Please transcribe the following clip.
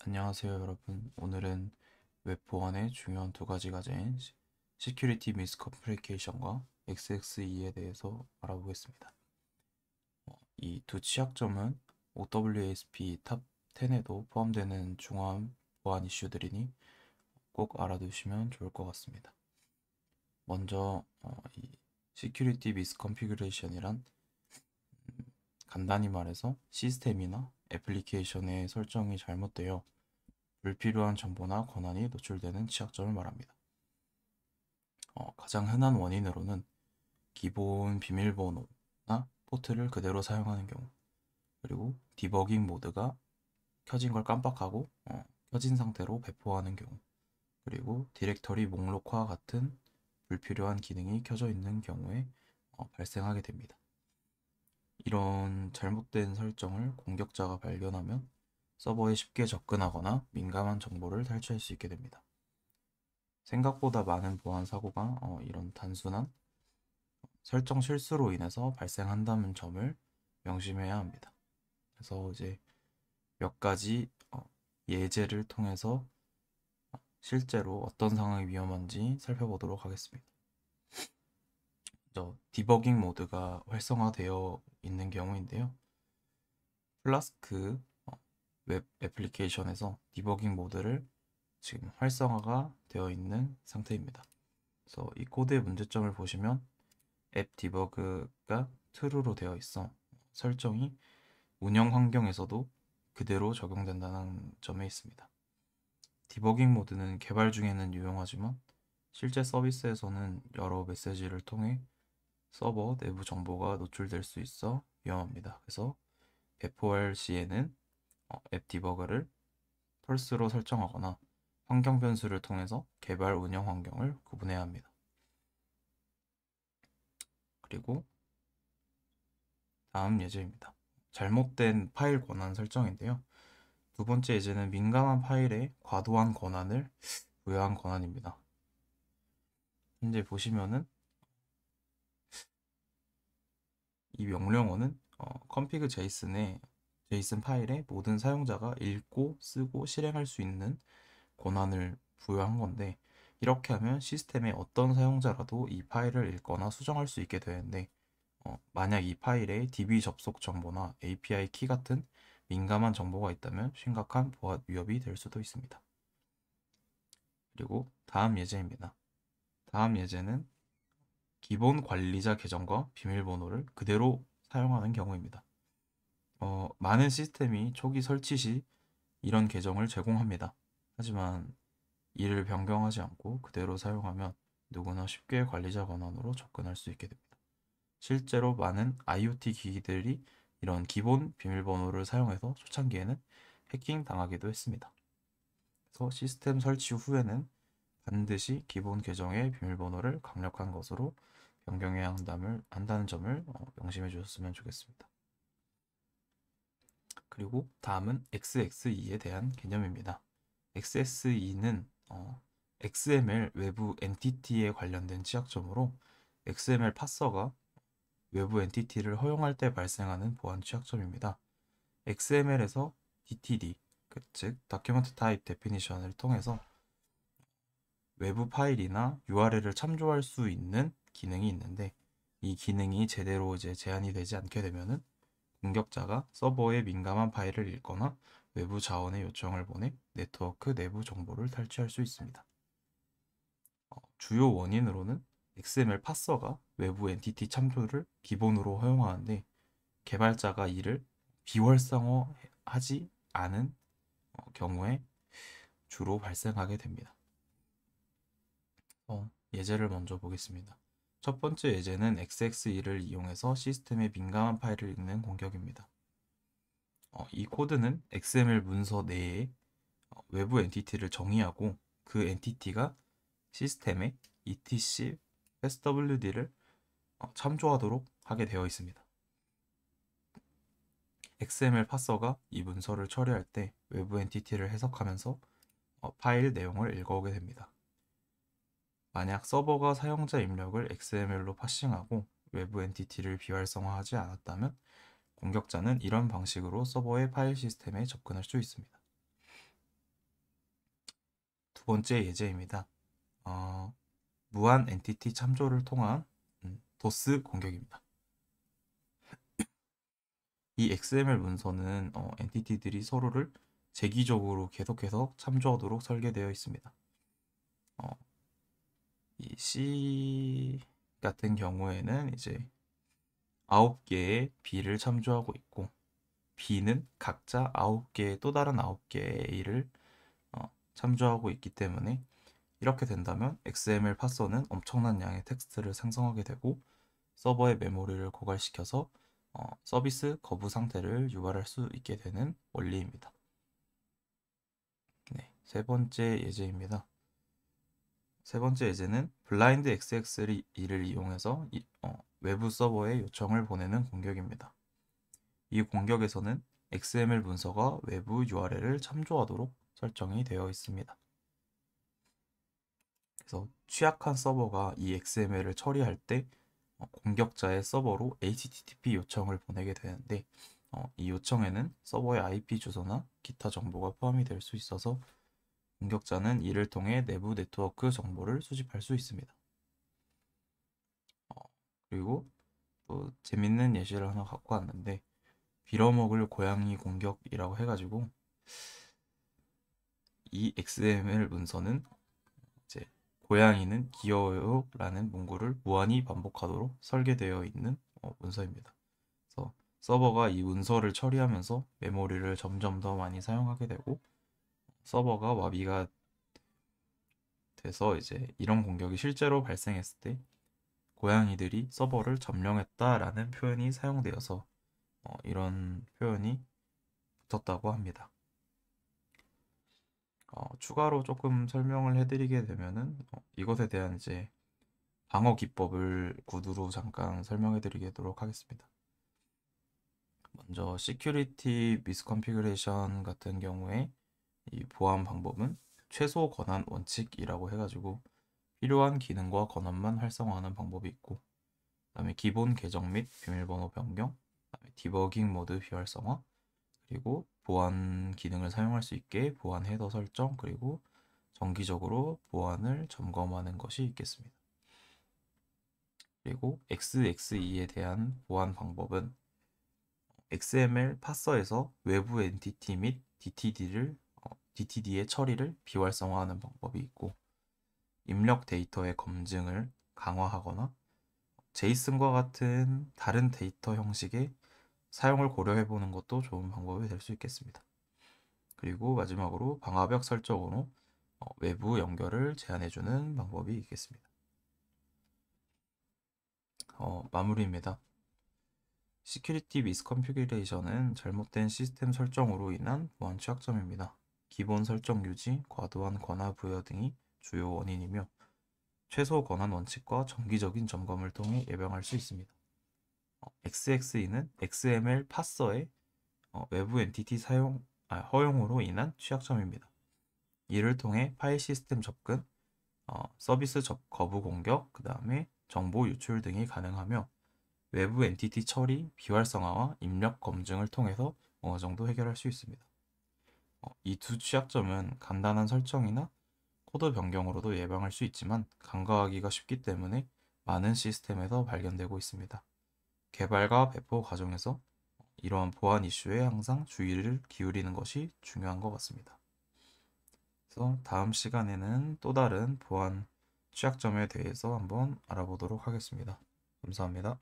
안녕하세요, 여러분. 오늘은 웹 보안의 중요한 두 가지 과제인 Security Miscommunication과 XXE에 대해서 알아보겠습니다. 이 두 취약점은 OWASP 탑 10에도 포함되는 중요한 보안 이슈들이니 꼭 알아두시면 좋을 것 같습니다. 먼저 이 Security Misconfiguration이란 간단히 말해서 시스템이나 애플리케이션의 설정이 잘못되어 불필요한 정보나 권한이 노출되는 취약점을 말합니다. 가장 흔한 원인으로는 기본 비밀번호나 포트를 그대로 사용하는 경우, 그리고 디버깅 모드가 켜진 걸 깜빡하고 켜진 상태로 배포하는 경우, 그리고 디렉터리 목록화 같은 불필요한 기능이 켜져 있는 경우에 발생하게 됩니다. 이런 잘못된 설정을 공격자가 발견하면 서버에 쉽게 접근하거나 민감한 정보를 탈취할 수 있게 됩니다. 생각보다 많은 보안 사고가 이런 단순한 설정 실수로 인해서 발생한다는 점을 명심해야 합니다. 그래서 이제 몇 가지 예제를 통해서 실제로 어떤 상황이 위험한지 살펴보도록 하겠습니다. 디버깅 모드가 활성화되어 있는 경우인데요. 플라스크 웹 애플리케이션에서 디버깅 모드를 지금 활성화가 되어 있는 상태입니다. 그래서 이 코드의 문제점을 보시면 앱 디버그가 true로 되어 있어 설정이 운영 환경에서도 그대로 적용된다는 점에 있습니다. 디버깅 모드는 개발 중에는 유용하지만 실제 서비스에서는 여러 메시지를 통해 서버 내부 정보가 노출될 수 있어 위험합니다. 그래서 배포할 시에는 앱 디버거를 펄스로 설정하거나 환경 변수를 통해서 개발 운영 환경을 구분해야 합니다. 그리고 다음 예제입니다. 잘못된 파일 권한 설정인데요. 두 번째 예제는 민감한 파일에 과도한 권한을 부여한 권한입니다. 현재 보시면은 이 명령어는 config JSON의 JSON 파일에 모든 사용자가 읽고 쓰고 실행할 수 있는 권한을 부여한 건데, 이렇게 하면 시스템의 어떤 사용자라도 이 파일을 읽거나 수정할 수 있게 되는데, 만약 이 파일에 DB 접속 정보나 API 키 같은 민감한 정보가 있다면 심각한 보안 위협이 될 수도 있습니다. 그리고 다음 예제입니다. 다음 예제는 기본 관리자 계정과 비밀번호를 그대로 사용하는 경우입니다. 많은 시스템이 초기 설치 시 이런 계정을 제공합니다. 하지만 이를 변경하지 않고 그대로 사용하면 누구나 쉽게 관리자 권한으로 접근할 수 있게 됩니다. 실제로 많은 IoT 기기들이 이런 기본 비밀번호를 사용해서 초창기에는 해킹 당하기도 했습니다. 그래서 시스템 설치 후에는 반드시 기본 계정의 비밀번호를 강력한 것으로 변경해야 한다는 점을 명심해 주셨으면 좋겠습니다. 그리고 다음은 XXE에 대한 개념입니다. XXE는 XML 외부 엔티티에 관련된 취약점으로 XML 파서가 외부 엔티티를 허용할 때 발생하는 보안 취약점입니다. XML에서 DTD, 즉 Document Type Definition을 통해서 외부 파일이나 URL을 참조할 수 있는 기능이 있는데, 이 기능이 제대로 제한이 되지 않게 되면은 공격자가 서버에 민감한 파일을 읽거나 외부 자원의 요청을 보내 네트워크 내부 정보를 탈취할 수 있습니다. 주요 원인으로는 XML 파서가 외부 엔티티 참조를 기본으로 허용하는데, 개발자가 이를 비활성화하지 않은 경우에 주로 발생하게 됩니다. 예제를 먼저 보겠습니다. 첫 번째 예제는 XXE를 이용해서 시스템의 민감한 파일을 읽는 공격입니다. 이 코드는 XML 문서 내에 외부 엔티티를 정의하고 그 엔티티가 시스템의 etc swd를 참조하도록 하게 되어 있습니다. XML 파서가 이 문서를 처리할 때 외부 엔티티를 해석하면서 파일 내용을 읽어오게 됩니다. 만약 서버가 사용자 입력을 XML로 파싱하고 외부 엔티티를 비활성화하지 않았다면 공격자는 이런 방식으로 서버의 파일 시스템에 접근할 수 있습니다. 번째 예제입니다. 무한 엔티티 참조를 통한 도스 공격입니다. 이 XML 문서는 엔티티들이 서로를 재기적으로 계속해서 참조하도록 설계되어 있습니다. 이 C 같은 경우에는 이제 9개의 B를 참조하고 있고, B는 각자 9개의 또 다른 9개의 A를 참조하고 있기 때문에, 이렇게 된다면 XML 파서는 엄청난 양의 텍스트를 생성하게 되고 서버의 메모리를 고갈시켜서 서비스 거부 상태를 유발할 수 있게 되는 원리입니다. 네, 세 번째 예제입니다. 세 번째 예제는 블라인드 XX를 이용해서 외부 서버에 요청을 보내는 공격입니다. 이 공격에서는 XML 문서가 외부 URL을 참조하도록 설정이 되어 있습니다. 그래서 취약한 서버가 이 XML을 처리할 때 공격자의 서버로 HTTP 요청을 보내게 되는데, 이 요청에는 서버의 IP 주소나 기타 정보가 포함이 될 수 있어서 공격자는 이를 통해 내부 네트워크 정보를 수집할 수 있습니다. 그리고 또 재밌는 예시를 하나 갖고 왔는데, 빌어먹을 고양이 공격이라고 해가지고, 이 XML 문서는 이제 고양이는 귀여워요 라는 문구를 무한히 반복하도록 설계되어 있는 문서입니다. 그래서 서버가 이 문서를 처리하면서 메모리를 점점 더 많이 사용하게 되고, 서버가 마비가 돼서 이제 이런 공격이 실제로 발생했을 때 고양이들이 서버를 점령했다라는 표현이 사용되어서 이런 표현이 붙었다고 합니다. 추가로 조금 설명을 해드리게 되면은 이것에 대한 이제 방어 기법을 구두로 잠깐 설명해드리도록 하겠습니다. 먼저 Security Misconfiguration 같은 경우에 이 보안 방법은 최소 권한 원칙이라고 해가지고 필요한 기능과 권한만 활성화하는 방법이 있고, 그다음에 기본 계정 및 비밀번호 변경, 그다음에 디버깅 모드 비활성화, 그리고 보안 기능을 사용할 수 있게 보안 헤더 설정, 그리고 정기적으로 보안을 점검하는 것이 있겠습니다. 그리고 XXE에 대한 보안 방법은 XML 파서에서 외부 엔티티 및 DTD의 처리를 비활성화하는 방법이 있고, 입력 데이터의 검증을 강화하거나 제이슨과 같은 다른 데이터 형식의 사용을 고려해 보는 것도 좋은 방법이 될 수 있겠습니다. 그리고 마지막으로 방화벽 설정으로 외부 연결을 제한해 주는 방법이 있겠습니다. 마무리입니다. 시큐리티 미스컨피규레이션은 잘못된 시스템 설정으로 인한 보안 취약점입니다. 기본 설정 유지, 과도한 권한 부여 등이 주요 원인이며, 최소 권한 원칙과 정기적인 점검을 통해 예방할 수 있습니다. XXE는 XML 파서의 외부 엔티티 허용으로 인한 취약점입니다. 이를 통해 파일 시스템 접근, 서비스 거부 공격, 그 다음에 정보 유출 등이 가능하며, 외부 엔티티 처리, 비활성화와 입력 검증을 통해서 어느 정도 해결할 수 있습니다. 이 두 취약점은 간단한 설정이나 코드 변경으로도 예방할 수 있지만 간과하기가 쉽기 때문에 많은 시스템에서 발견되고 있습니다. 개발과 배포 과정에서 이러한 보안 이슈에 항상 주의를 기울이는 것이 중요한 것 같습니다. 그래서 다음 시간에는 또 다른 보안 취약점에 대해서 한번 알아보도록 하겠습니다. 감사합니다.